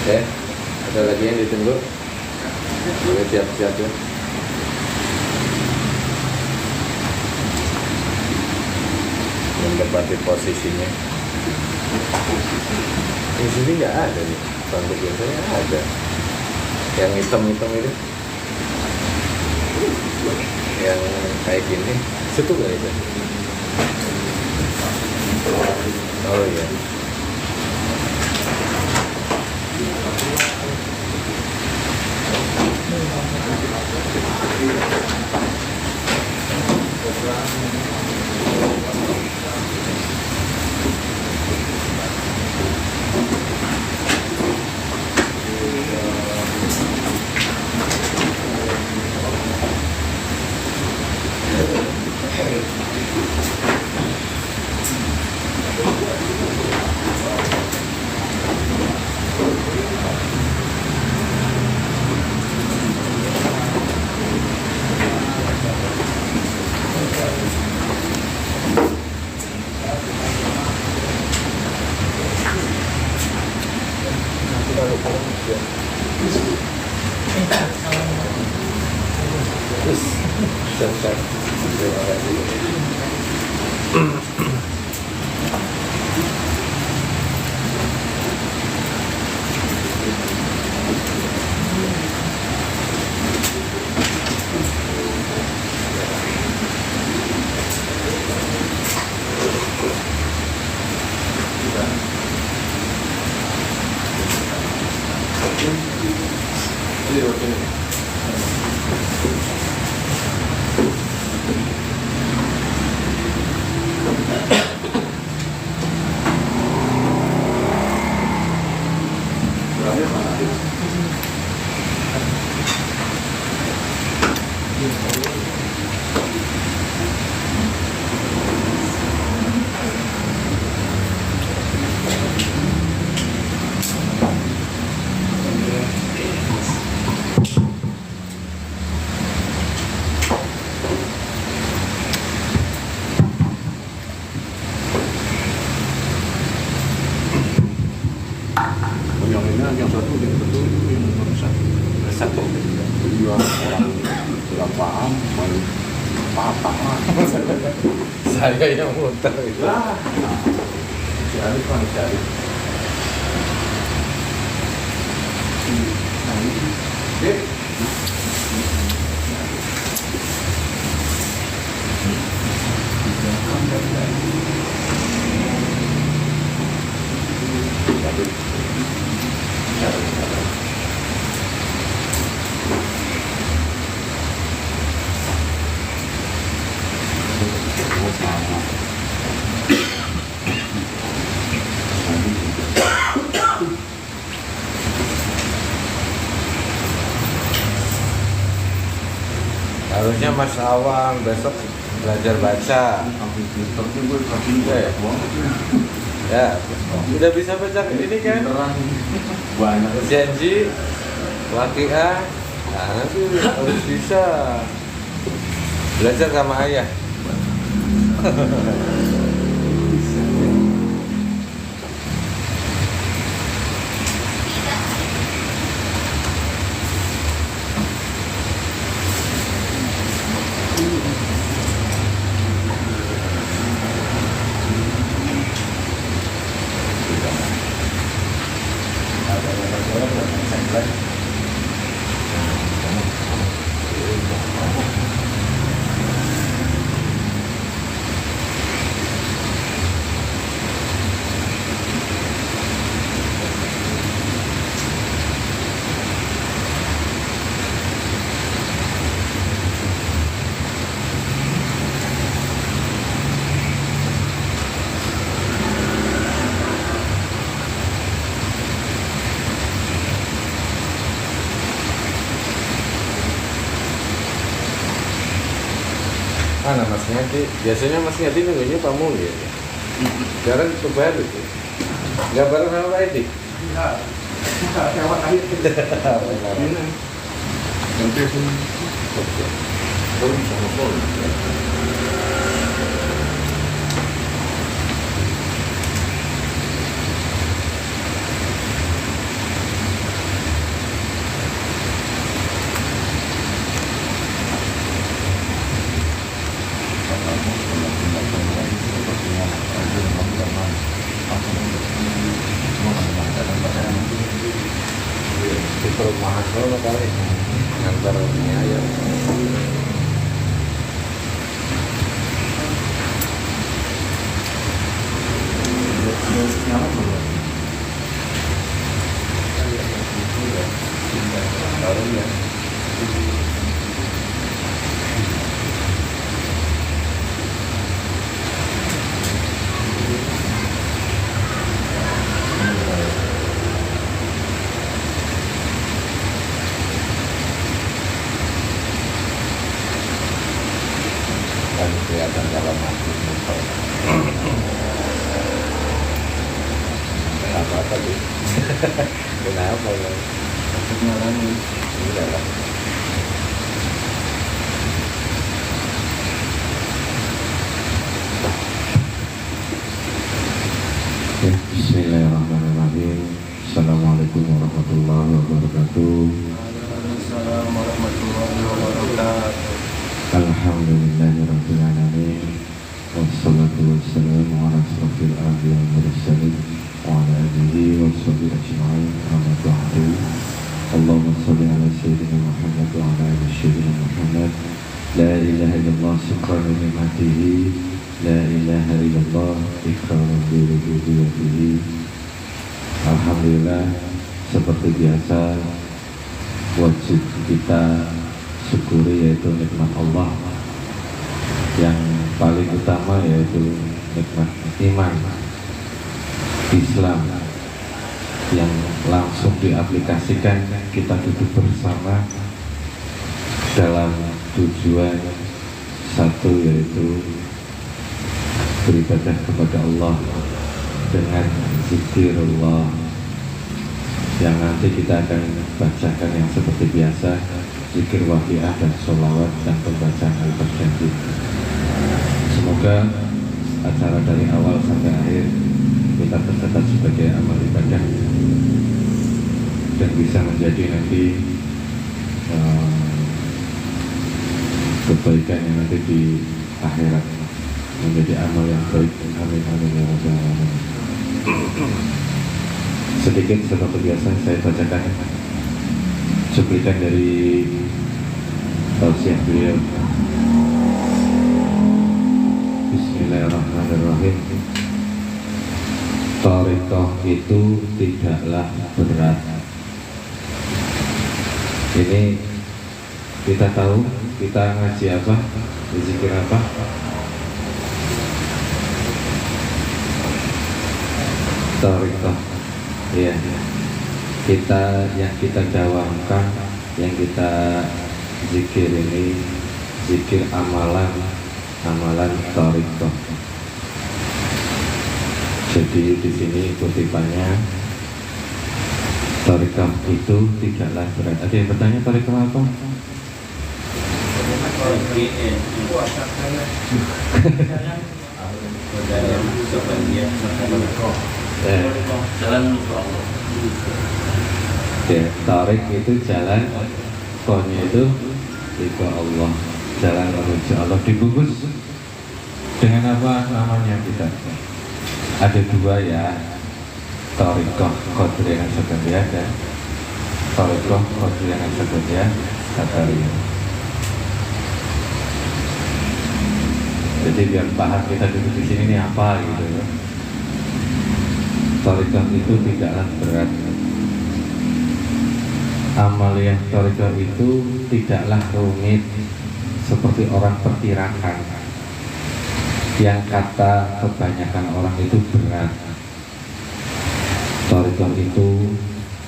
Ya, ada lagi yang ditunggu. Boleh siap-siap ya. Mendapati posisinya. Di sini nggak ada nih. Tanduk biasanya ada. Yang hitam-hitam itu. Yang kayak gini. Situ nggak itu? Oh iya. yang ini yang satu yang merusak satu. iya orang kurang paham malu patah Saya yang muter itu. lah si Arif kan si Arif nah ini dek Harusnya Mas Awang besok belajar baca. Ya, udah bisa baca ini kan? banyak Janji, Waqiah, nah nanti harus bisa belajar sama ayah. Mana Mas Ngati? Biasanya Mas Ngati nunggunya pamuli ya. Sekarang itu baru tuh. Nggak bareng sama Pak Edi? iya lewat akhir ini nanti pun belum sama pun Di perumahan dulu kali. Ngantar ini aja. Barunya. Kan kelihatan dalam hati muka. Kenapa tadi? Kenapa ya? maksudnya kan Iya lah. Bismillahirrahmanirrahim. Assalamualaikum warahmatullahi wabarakatuh. Waalaikumsalam warahmatullahi wabarakatuh. Alhamdulillahirabbil alamin. Wassalatu wassalamu ala asrofil anbiya'i wal mursalin wa ala alihi washabihi ajma'in. Amma ba'du. Allahumma shalli ala sayyidina Muhammad wa ala ali sayyidina Muhammad. La ilaha illallah subhanahu wa ni'matihi. La ilaha illallah ikraman bi rububiyyatihi. Alhamdulillah, seperti biasa wajib kita syukuri yaitu nikmat Allah yang paling utama, yaitu nikmat iman Islam yang langsung diaplikasikan. Kita duduk bersama dalam tujuan satu, yaitu beribadah kepada Allah dengan zikirullah yang nanti kita akan bacakan yang seperti biasa, zikir waqiah dan sholawat dan pembacaan al-Baqarah. Semoga acara dari awal sampai akhir kita tercatat sebagai amal ibadah. dan bisa menjadi nanti kebaikan yang nanti di akhirat, menjadi amal yang baik. Amin amin ya rabbal alamin. Sedikit seperti biasa saya bacakan cuplikan dari tausiah beliau. Bismillahirrahmanirrahim. Thariqah itu tidaklah berat. Ini kita tahu, kita ngaji apa, zikir apa? Thariqah. Ya, yang kita dawamkan, yang kita zikir ini zikir amalan thariqah. Jadi di sini kutipannya, thariqah itu tidaklah berat. Ada yang bertanya thariqah apa? Jalan menuju Allah. Ya, tarik itu jalan, konya itu ke Allah, jalan menuju Allah. Dibungkus dengan apa namanya kita? Ada dua ya, thariqah qadriyah sadariyah dan thariqah qadriyah sadariyah. Jadi biar paham kita duduk di sini ini apa gitu ya. Thariqah itu tidaklah berat. Amaliyah thariqah itu tidaklah rumit seperti orang perkirakan. Yang kata kebanyakan orang itu berat. Thariqah itu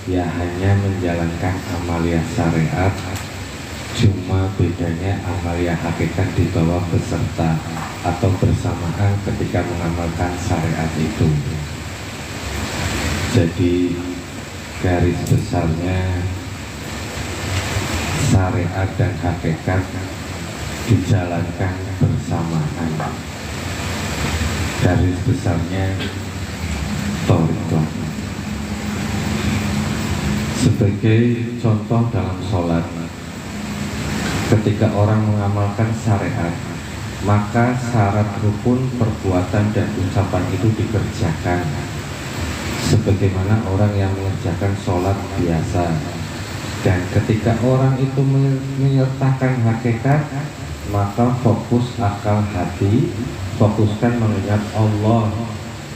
ya hanya menjalankan amaliyah syariat, cuma bedanya amaliyah hakikat dibawa beserta atau bersamaan ketika mengamalkan syariat itu. Jadi garis besarnya syariat dan hakikat dijalankan bersamaan. Garis besarnya thariqah. Sebagai contoh dalam sholat, ketika orang mengamalkan syariat, maka syarat rukun perbuatan dan ucapan itu dikerjakan sebagaimana orang yang mengerjakan sholat biasa. Dan ketika orang itu menyertakan hakikat, maka fokus akal hati, fokuskan mengingat Allah.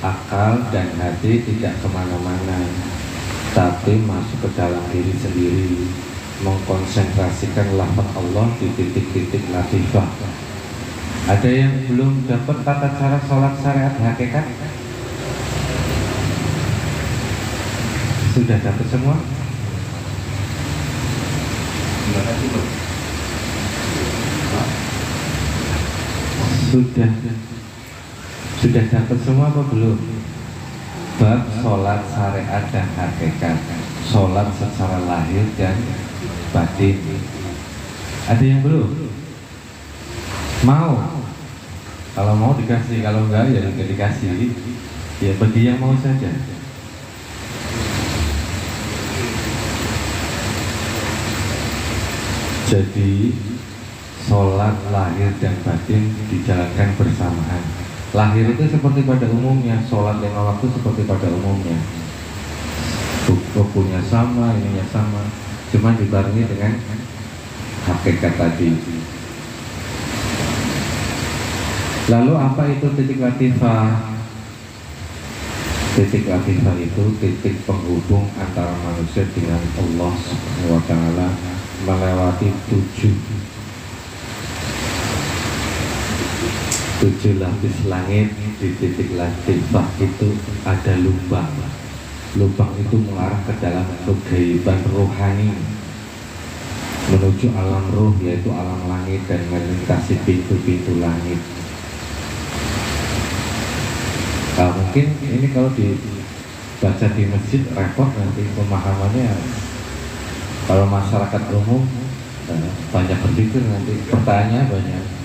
Akal dan hati tidak kemana-mana, tapi masuk ke dalam diri sendiri, mengkonsentrasikan lafaz Allah di titik-titik latifah. Ada yang belum dapat tata cara sholat syariat hakikat? Sudah dapat semua? Sudah dapat semua apa belum? Bab sholat syariat dan hakikat, sholat secara lahir dan batin. Ada yang belum? Mau? Kalau mau dikasih, kalau enggak ya enggak dikasih. Ya bagi yang mau saja. Jadi sholat lahir dan batin dijalankan bersamaan. Lahir itu seperti pada umumnya, sholat 5 waktu seperti pada umumnya. Rukunya sama, ininya sama, cuma dibarengi dengan hakikat tadi. Lalu apa itu titik latifah? Titik latifah itu titik penghubung antara manusia dengan Allah Subhanahu wa ta'ala melewati 7 lapis langit. Di titik latifah itu ada lubang. Lubang itu mengarah ke dalam kegaiban rohani, menuju alam roh, yaitu alam langit, dan melintasi pintu-pintu langit. Nah, mungkin ini kalau dibaca di masjid repot nanti pemahamannya. Kalau masyarakat umum banyak berpikir nanti, pertanyaan banyak.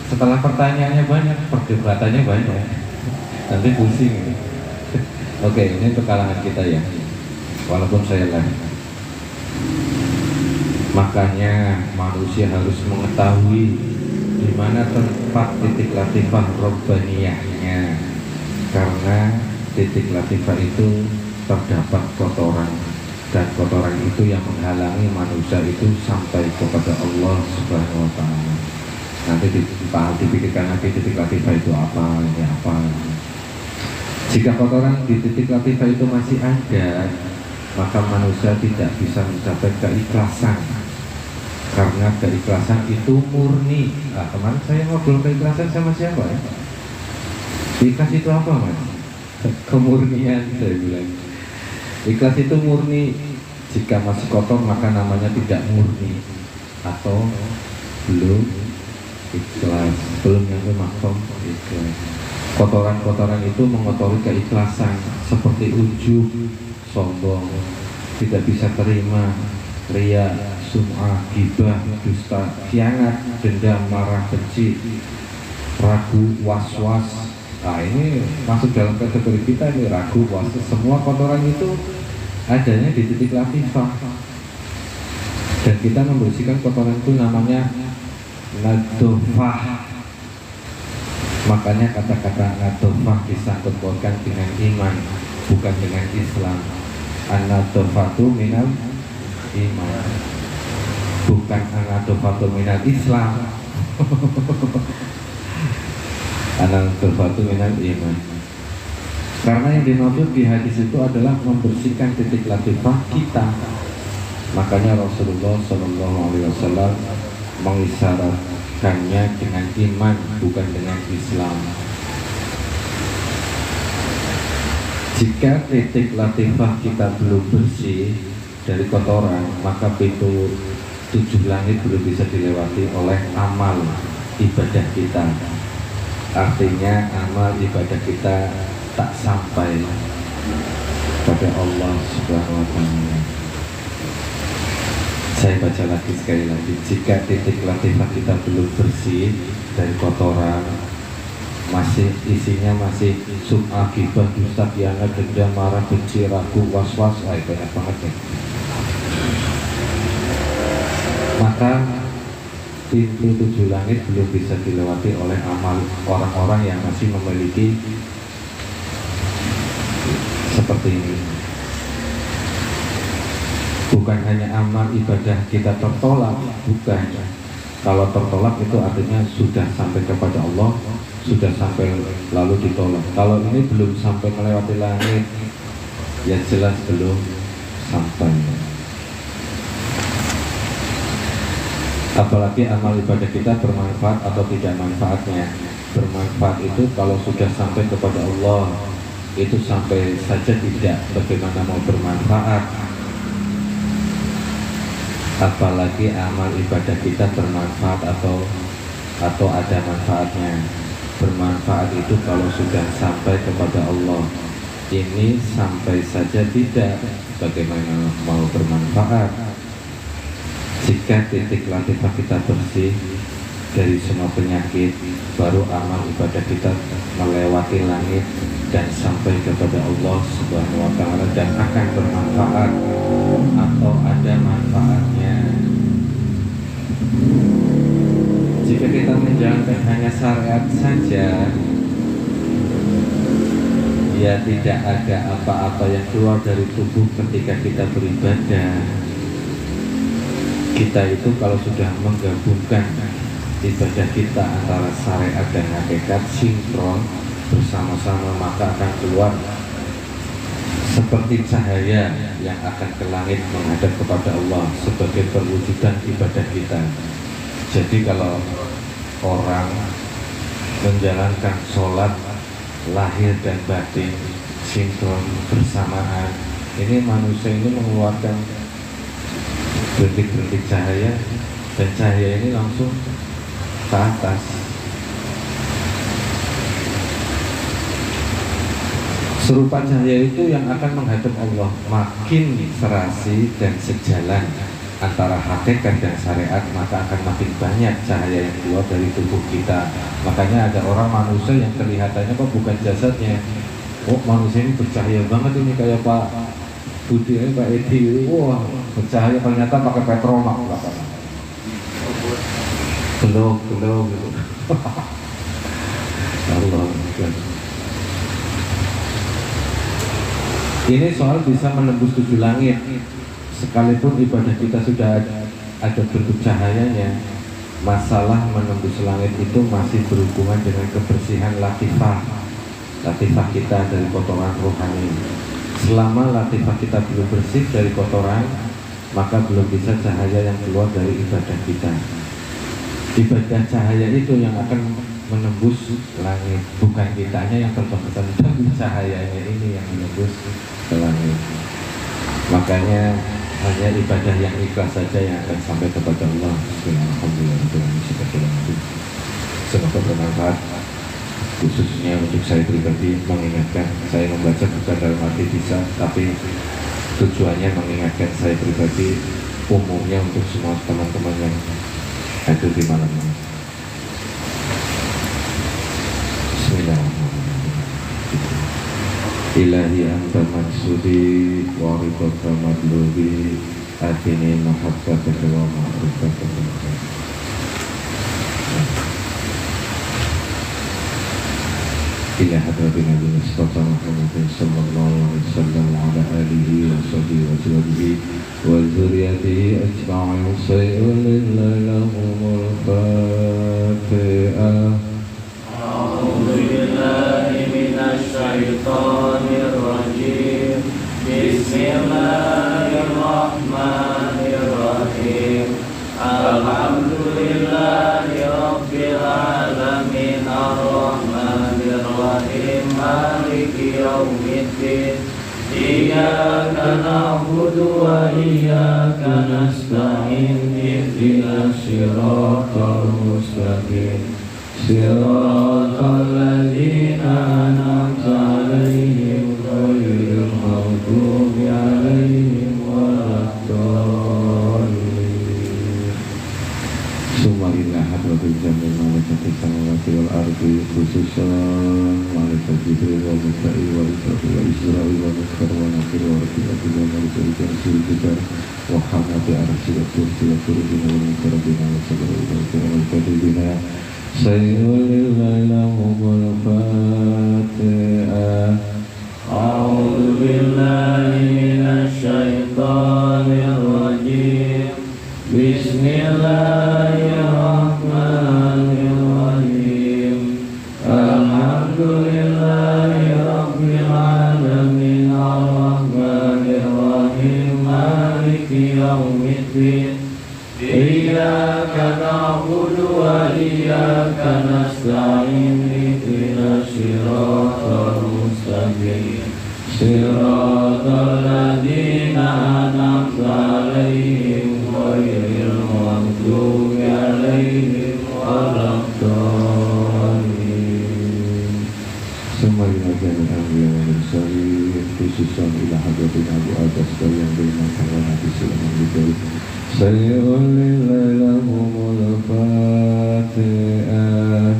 Setelah pertanyaannya banyak, perdebatannya banyak, nanti pusing. Oke, ini untuk kalangan kita ya, walaupun saya live. Makanya manusia harus mengetahui di mana tempat titik latifah robbaniyahnya, karena titik latifah itu terdapat kotoran, dan kotoran itu yang menghalangi manusia itu sampai kepada Allah Subhanahu wa Ta'ala. Nanti dipikirkan lagi titik latifah itu apa, ini apa. Jika kotoran di titik latifah itu masih ada, maka manusia tidak bisa mencapai keikhlasan, karena keikhlasan itu murni. Nah, kemarin saya ngobrol keikhlasan sama siapa ya? Ikhlas itu apa, Mas? Kemurnian, saya bilang. Ikhlas itu murni. Jika masih kotor maka namanya tidak murni atau belum ikhlas, belum nyampe makom ikhlas. Kotoran-kotoran itu mengotori keikhlasan, seperti ujub, sombong, tidak bisa terima, ria, sum'ah, ghibah, dusta, khianat, dendam, marah, benci, ragu, was-was. Nah, ini masuk dalam kategori kita ini, ragu, was-was. Semua kotoran itu adanya di titik latifah. Dan kita membersihkan kotoran itu namanya nadofah. Makanya kata-kata nadofah disangkut pautkan dengan iman, bukan dengan Islam. An-nadofatu minal iman, bukan an-nadofatu minal Islam. An-nadofatu minal iman. Karena yang dimaksud di hadis itu adalah membersihkan titik latifah kita. Makanya Rasulullah SAW mengisyaratkannya dengan iman, bukan dengan Islam. Jika titik latifah kita belum bersih dari kotoran, maka pintu 7 langit belum bisa dilewati oleh amal ibadah kita. Artinya amal ibadah kita tak sampai pada Allah Subhanahu wa Ta'ala. Saya baca lagi sekali lagi. Jika titik latifah kita belum bersih dari kotoran, masih isinya masih sum'ah, ghibah, dusta, khianat, dendam, marah, benci, ragu, was-was, banyak banget ya. Maka pintu 7 langit belum bisa dilewati oleh amal orang-orang yang masih memiliki seperti ini. Bukan hanya amal ibadah kita tertolak, bukan. Kalau tertolak itu artinya sudah sampai kepada Allah, sudah sampai lalu ditolak. Kalau ini belum sampai melewati langit, ya jelas belum sampai. Apalagi amal ibadah kita bermanfaat atau tidak manfaatnya. Bermanfaat itu kalau sudah sampai kepada Allah, itu sampai saja tidak, bagaimana mau bermanfaat. Apalagi amal ibadah kita bermanfaat atau ada manfaatnya. Bermanfaat itu kalau sudah sampai kepada Allah. Ini sampai saja tidak, bagaimana mau bermanfaat. Jika titik latifah kita bersih dari semua penyakit, baru amal ibadah kita melewati langit dan sampai kepada Allah Subhanahu wa Ta'ala, dan akan bermanfaat atau ada manfaatnya. Jika kita menjalankan hanya syariat saja, ya tidak ada apa-apa yang keluar dari tubuh ketika kita beribadah. Kita itu kalau sudah menggabungkan ibadah kita antara syariat dan hakikat, sinkron bersama-sama, maka akan keluar seperti cahaya yang akan ke langit menghadap kepada Allah sebagai perwujudan ibadah kita. Jadi kalau orang menjalankan sholat lahir dan batin sinkron bersamaan, ini manusia ini mengeluarkan berintik-berintik cahaya, dan cahaya ini langsung ke atas. Serupa cahaya itu yang akan menghadap Allah. Makin serasi dan sejalan antara hakikat dan syariat, maka akan makin banyak cahaya yang keluar dari tubuh kita. Makanya ada orang manusia yang kelihatannya kok bukan jasadnya. Oh, manusia ini bercahaya banget ini, kayak Pak Budi, Pak Edi. Wah, bercahaya ternyata pakai petromak belum gitu. Allah. Ini soal bisa menembus 7 langit. Sekalipun ibadah kita sudah ada bentuk cahayanya, masalah menembus langit itu masih berhubungan dengan kebersihan latifah kita dari kotoran rohani. Selama latifah kita belum bersih dari kotoran, maka belum bisa cahaya yang keluar dari ibadah kita. Ibadah cahaya itu yang akan menembus langit, bukan kitanya yang terpaksa, tapi cahayanya ini yang menembus ke langit. Makanya hanya ibadah yang ikhlas saja yang akan sampai kepada Allah. Alhamdulillah, semoga bermanfaat. Khususnya untuk saya pribadi mengingatkan, saya membaca bukan dalam arti bisa, tapi tujuannya mengingatkan saya pribadi, umumnya untuk semua teman-teman yang ada di malam ini. Bismillahirrahmanirrahim. Ilahi anta mansudi wa ridhaka madlubi atini mahabbataka wa ma'rifataka. Ila hadratin Nabi Mustafa Muhammadin sallallahu alaihi wasallam wa ala alihi wa sahbihi wa sahbihi wa dzurriyyatihi ajma'in sayyidul lahumul Fatihah. A'udzu billahi minasy syaithanir rajim. Bismillahirrahmanirrahim. Alhamdulillahi rabbil alamin arrahmanir rahim maliki yaumiddin. Iyyaka na'budu wa iyyaka nasta'in ihdinas siratal mustaqim siratal ladzina an'amta 'alaihim ghairil maghdubi 'alaihim waladdallin. Summa inna hadratil jamil malaikati samawati wal ardi khususan malaikat Jibril wa Mikail wa Israfil wa Israil wa Munkar wa Nakir wa Rafiqatul wa malaikat Rasul Jibril wa hamati arsi wa kursi wa kurubina wa mukarabina wa sabarina wa kiramul katibina sayyidul lahumul Fatihah. A'udzu billahi minasy syaithanir rajim. Bismillahirrahmanirrahim. Alhamdulillahi rabbil alamin arrahmanir rahim maliki yaumiddin. Iyyaka na'budu wa iyyaka nasta'in ihdinas siratal mustaqim siratal ladzina an'amta 'alaihim ghairil maghdubi 'alaihim waladdallin. Semuanya jami'an anbiya wa mursalin khususan ila hadratin Abu Abbas yang beriman wa Nabi sallallahu alaihi wasallam. Sayyidul lahumul Fatihah.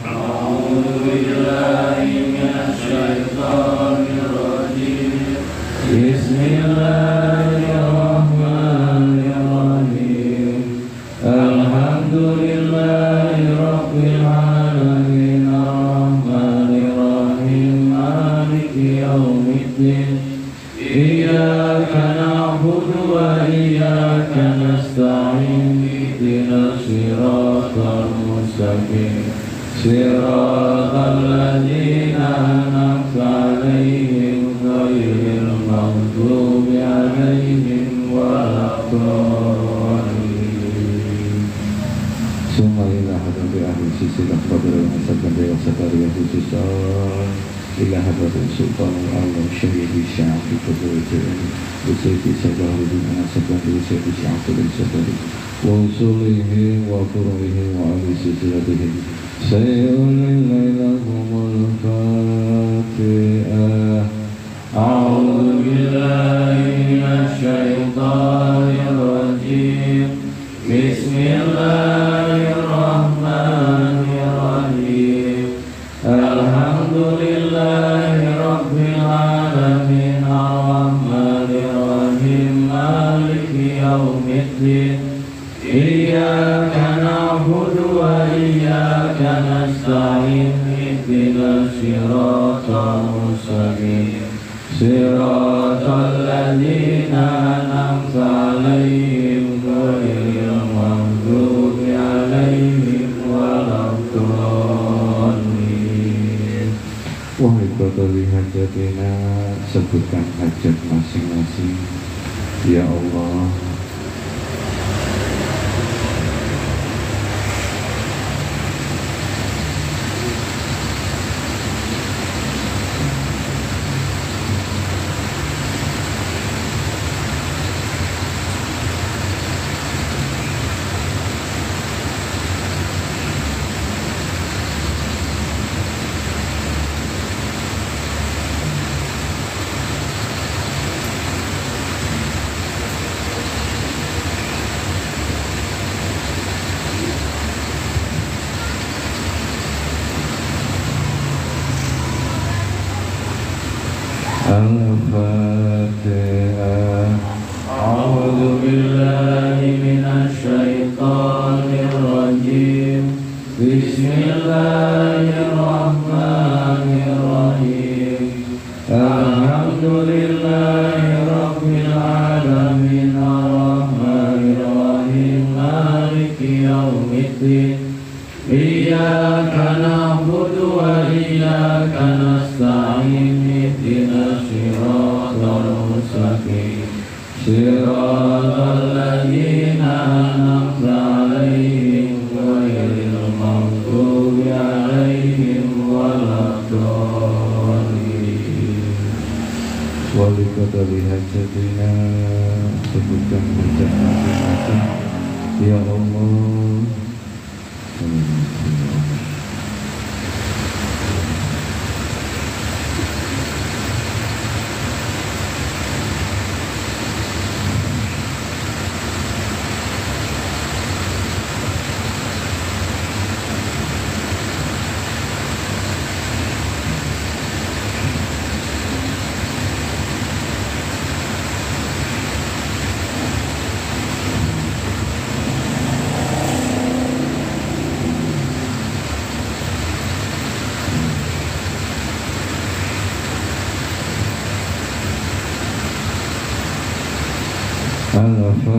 A'udzu billahi minasy syaithanir rajim. Bismillahirrahmanirrahim. Alhamdulillahi rabbil alamin arrahmanir rahim maliki yaumiddin. Iyyaka na'budu wa iyyaka nasta'in ihdinas siratal mustaqim siratal ladzina an'amta 'alaihim ghairil maghdubi 'alaihim waladdallin. Summa ila hadrati ahli sisi al-qadr wa nasabkan dewasa karya khususan ila hadrati sultan al-alam syahidi sya'afi kudurjani Usaiti sabahuddin nasabkan Usaiti sya'afi al-sabari wa usulihim wa furuhim wa ahli sisilatihim sayyidul lahumul Fatihah. A'udzu billahi minasy syaithanir rajim. Bismillahirrahmanirrahim. Alhamdulillahi rabbil alamin arrahmanir rahim مالك يوم الدين إياك نعبد وإياك نستعين اهدنا الصراط المستقيم صراط الذين أنعمت عليهم غير المغضوب عليهم ولا الضالين. Wahai qadari hajatina, sebutkan hajat masing-masing. Ya Allah, Al-Fatihah. أعوذ بالله من الشيطان الرجيم بسم الله الرحمن الرحيم الحمد لله رب العالمين الرحمن الرحيم مالك يوم الدين إياك نعبد وإياك نستعين اهدنا الصراط المستقيم صراط الذين أنعمت عليهم غير المغضوب عليهم ولا الضالين. Wali qadari hajatina, sebutkan hajat masing-masing. Ya Allah.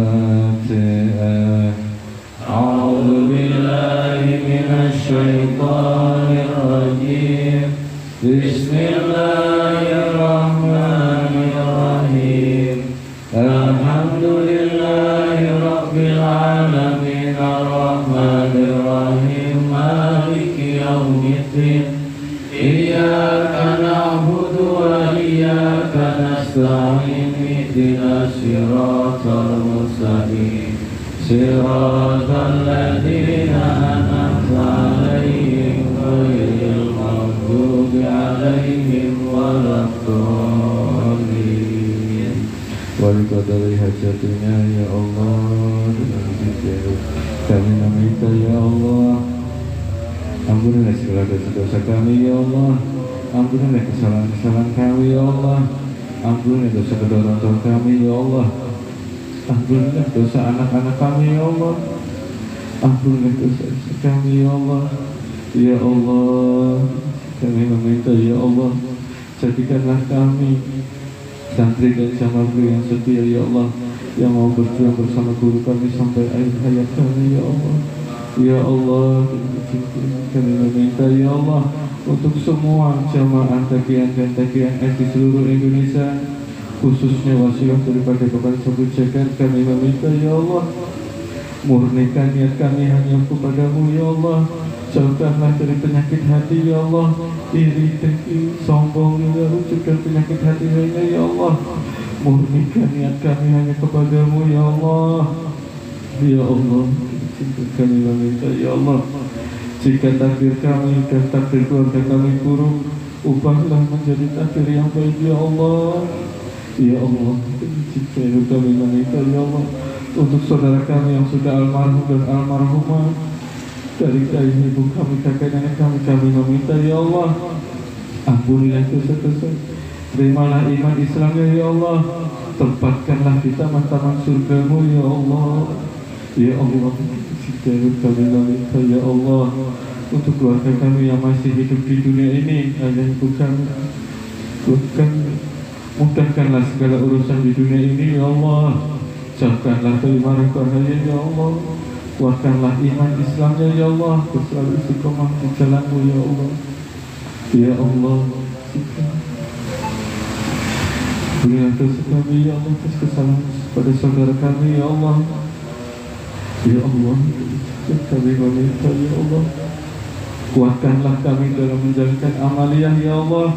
Al-Fatihah. أعوذ بالله من الشيطان الرجيم بسم الله الرحمن الرحيم الحمد لله رب العالمين الرحمن الرحيم مالك يوم الدين إياك نعبد وإياك نستعين اهدنا الصراط المستقيم صراط الذين أنعمت عليهم غير المغضوب عليهم ولا الضالين. Wali qadari hajatina, ya Allah, dengan zikir kami meminta, ya Allah, ampunilah segala dosa-dosa kami, ya Allah, ampunilah kesalahan-kesalahan kami, ya Allah, ampunilah dosa kedua orang tua kami, ya Allah, ampunilah dosa anak-anak kami, ya Allah, ampunilah dosa kami, ya Allah. Ya Allah, kami meminta, ya Allah, jadikanlah kami santri dan samabri yang setia, ya Allah, yang mau berjuang bersama guru kami sampai akhir hayat kami, ya Allah. Ya Allah, kami meminta, ya Allah, untuk semua jamaah takian dan takian di seluruh Indonesia, khususnya wasilah daripada Bapak Sabtu Jagat, kami meminta, ya Allah, murnikan niat kami hanya kepadamu, ya Allah. Jauhkanlah dari penyakit hati, ya Allah, iri, dengki, sombong, ya ujuk dan penyakit hati lainnya, ya Allah. Murnikan niat kami hanya kepadamu, ya Allah. Ya Allah, kami meminta, ya Allah, jika takdir kami dan takdir keluarga kami buruk, ubahlah menjadi takdir yang baik, ya Allah. Ya Allah, jika kami meminta, ya Allah, untuk saudara kami yang sudah almarhum dan almarhumah, dari ibu kami, kakek nenek kami meminta, ya Allah, ampunilah dosa-dosa, terimalah iman Islamnya, ya Allah, tempatkanlah di taman-taman surgamu ya Allah. Ya Allah, sejauh kami meminta ya Allah untuk keluarga kami yang masih hidup di dunia ini, ayah ibu kami, mudahkanlah segala urusan di dunia ini ya Allah. Jauhkanlah dari mara bahaya ya Allah. Kuatkanlah iman Islamnya ya Allah, selalu istiqomah di jalanmu ya Allah. Ya Allah, berilah dosa kami ya Allah, atas kesalahan pada saudara kami ya Allah. Ya Allah, kami meminta ya Allah, kuatkanlah kami dalam menjalankan amaliyah ya Allah.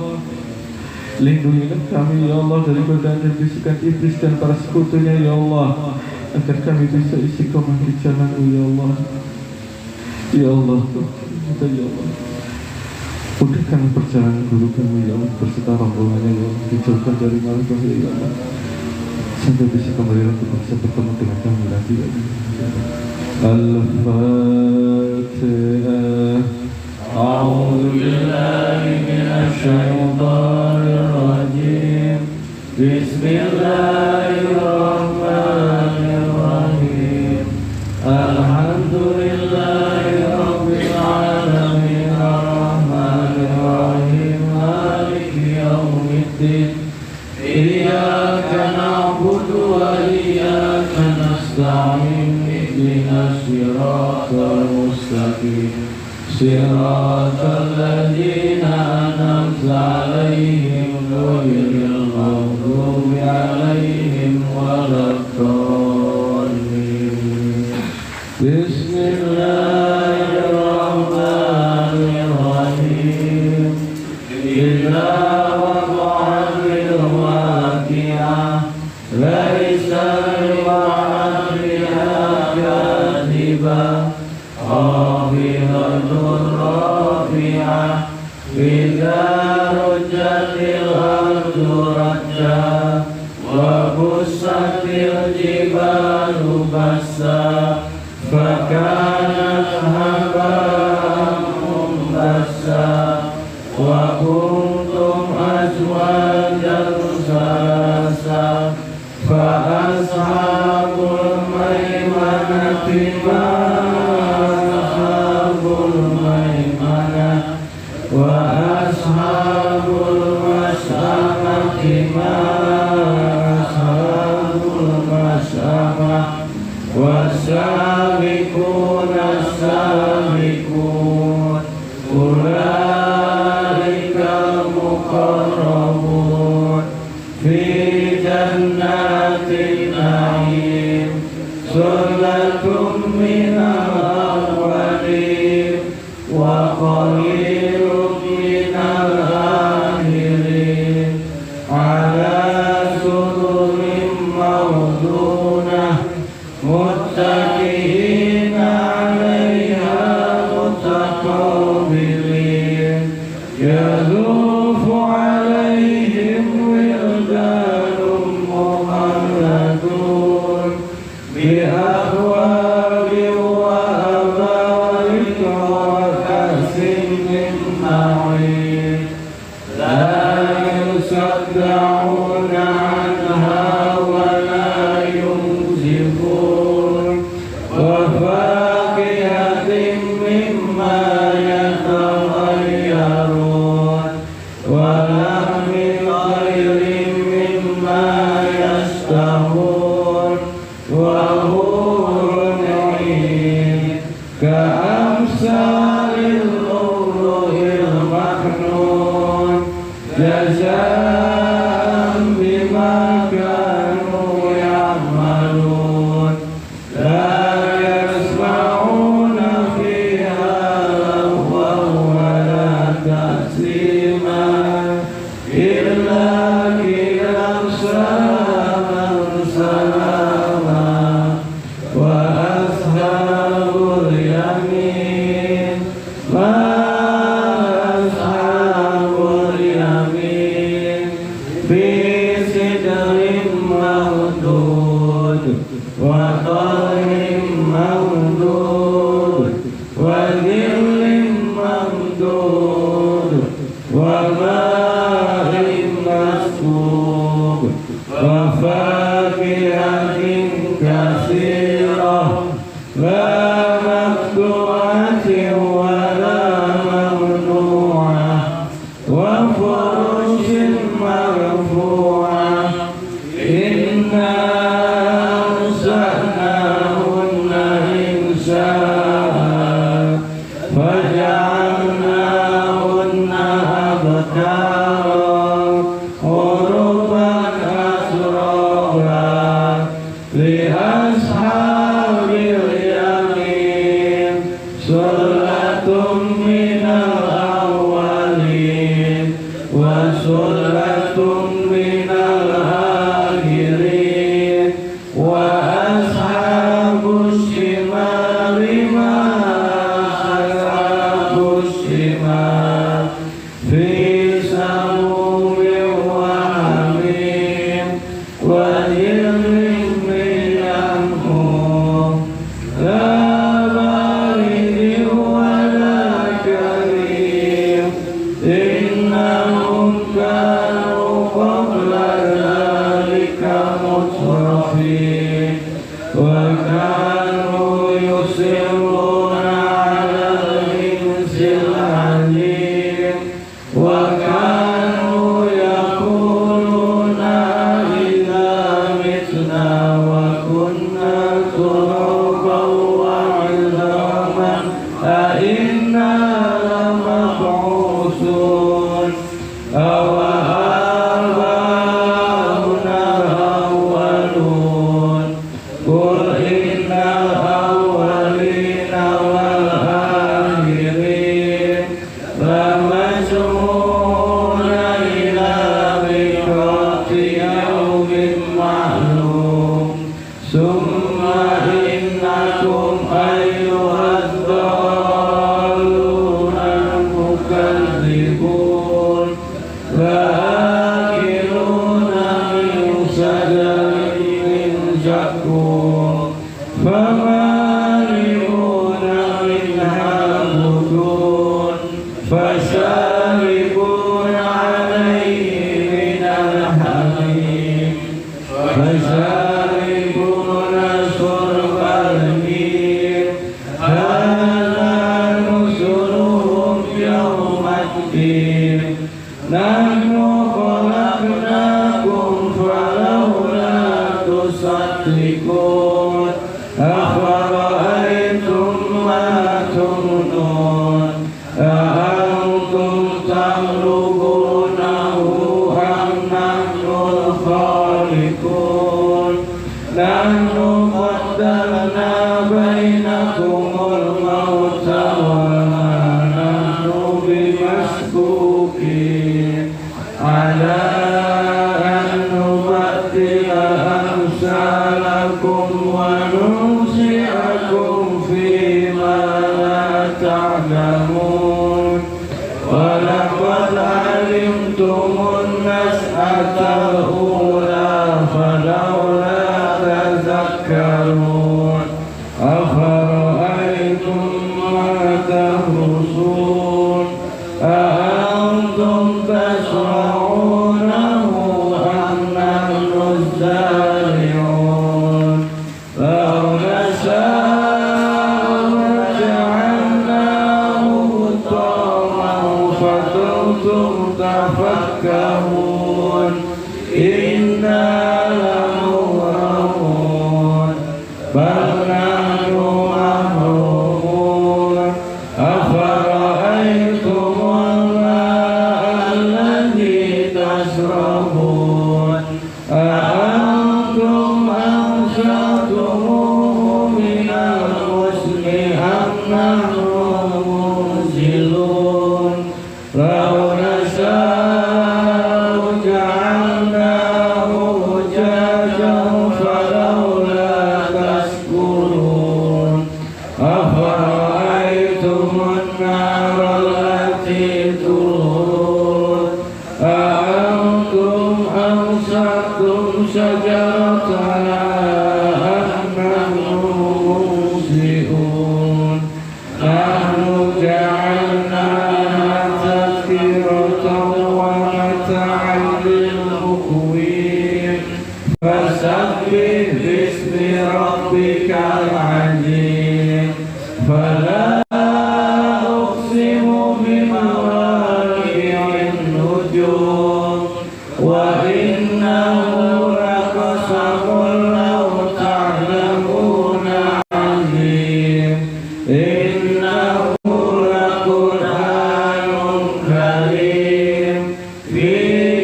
Lindungilah kami ya Allah dari godaan bisikan iblis dan para sekutunya ya Allah, agar kami bisa istiqomah di jalanmu ya Allah. Ya Allah, kita ya Allah, mudahkan perjalanan guru kami ya Allah, berserta rombongannya ya Allah, dijauhkan dari mara bahaya ya Allah, sampai bisa kembali lagi bisa bertemu dengan kami lagi ya Allah. Al-Fatihah. A'udzu billahi minasy syaithanir rajim. Bismillahirrahmanirrahim. Alhamdulillahi rabbil alamin, arrahmanir rahim, maliki yaumiddin. Iyyaka na'budu wa iyyaka nasta'in. Ihdinas siratal mustaqim. Siratal ladzina an'amta 'alaihim ghairil maghdubi 'alaihim waladdallin. Bismillahirrahmanirrahim. Idza waqa'atil waqi'ah laisa liwaqa'atiha kadhibah khafidatur rafi'ah idza rujjatil ardu rajja wa bussatil jibalu bassa fakanat haba'an munbassa wa kuntum azwajan salasa fa ashabul maimanati ma wa ashabul mas'amati ma ashabul mas'amah was-sabiquna as-sabiqun ulaikal muqarrabun fi jannatin na'im sullatun minal awwalin wa qalilun minal akhirin ala sururin mawdunah muttaqina 'alaiha mutaqabilin yadufu 'alaihim wildanun mukhalladun bi ahwabin wa abarika wa ka'sin min ma'in la yusaddauna 'anha wa la yunzifun wa faqihatin mimma yatakhayyarun wa lahmin khairin mimma yashtahun wa hurun 'ain ka'amsalil lu'lu'il maknun jazaa'an bima kanu ya'malun la yasma'una fiha lagwan wa la ta'sima illa qilan salaman salama wa ashabul yamin ma ashabul yamin fi sidrin mawdud wa talhin mamdud wa dhillin mamdud wa ma'in masqub wa أصحاب اليمين ثلة من الأولين وثلة من الآخرين وأصحاب الشمال ما أصحاب الشمال في سموم وحميم وظل من يحموم لا بارد ولا كريم إنهم كانوا قبل ذلك مترفين وكانوا يصرون على الحنث العظيم وكانوا يقولون إذا متنا وكنا ترابا وعظاما أئنا لمبعوثون أو آباؤنا الأولون قل إن الأولين والآخرين لمجموعون إلى ميقات يوم معلوم ثم إنكم أيها الضالون المكذبون لآكلون من شجر من زقوم فمالئون منها البطون فشاربون عليه من الحميم فشاربون شرب الهيم هذا نزلهم يوم الدين نحن خلقناكم فلولا تصدقون أفرأيتم ما تمنون أأنتم تخلقونه أم نحن الخالقون نحن قدرنا بينكم الموت وما نحن بمسبوقين على أن نبدل أمثالكم وننشئكم فيما لا تعلمون ولقد علمتم النشأة الأولى فلولا تذكرون أفرأيتم ما تحرثون أأنتم تزرعونه أم نحن الزارعون لو نشاء لجعلناه حطاما فظلتم تفكهون إنا لمغرمون بل نحن محرومون أفرأيتم الماء الذي تشربون أأنتم أنشأتموه من المزن أم نحن المنزلون لو نشاء جعلناه أجاجا فلولا تشكرون أفرأيتم النار التي تورون أأنتم أنشأتم شجرتها أم نحن المنشئون نحن جعلناها تذكرة ومتاعا للمقوين فسبح باسم ربك العظيم فلا أقسم بمواقع النجوم وإنه لقسم لو تعلمون عظيم إنه لقرآن كريم في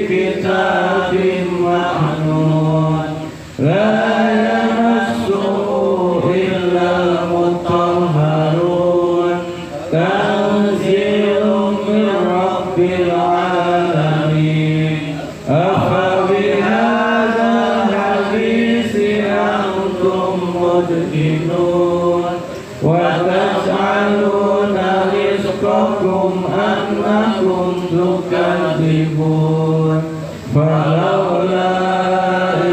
كتاب مكنون لا يمسه مدهنون وتجعلون رزقكم أنكم تكذبون فلولا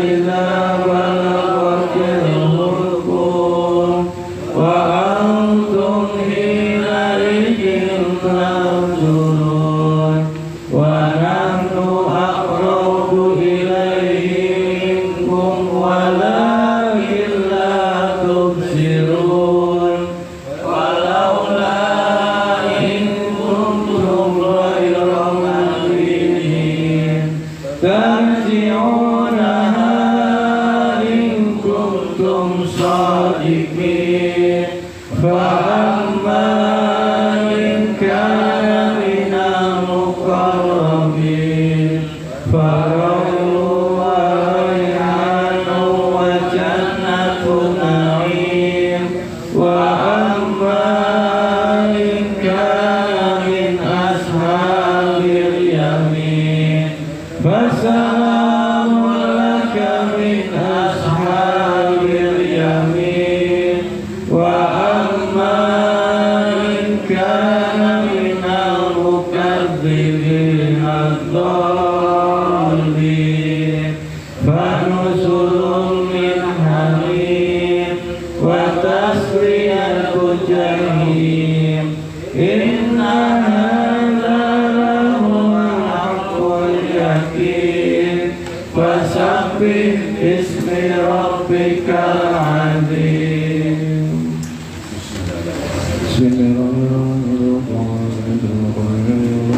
إذا بلغت الحلقوم وأنتم حينئذ تنظرون ونحن أقرب إليه منكم ولكن لا تبصرون ولولا إن كنتم غير مدينين ترجعونها إن كنتم صادقين فأما إن كان من المقربين فروح وريحان وجنة نعيم وأما إن كان من أصحاب اليمين فسلام لك من أصحاب اليمين وأما إن كان من المكذبين الضالين فنزل من حميم وتصلية جحيم إن هذا لهو حق اليقين فسبح باسم ربك العظيم بسم الله الرحمن الرحيم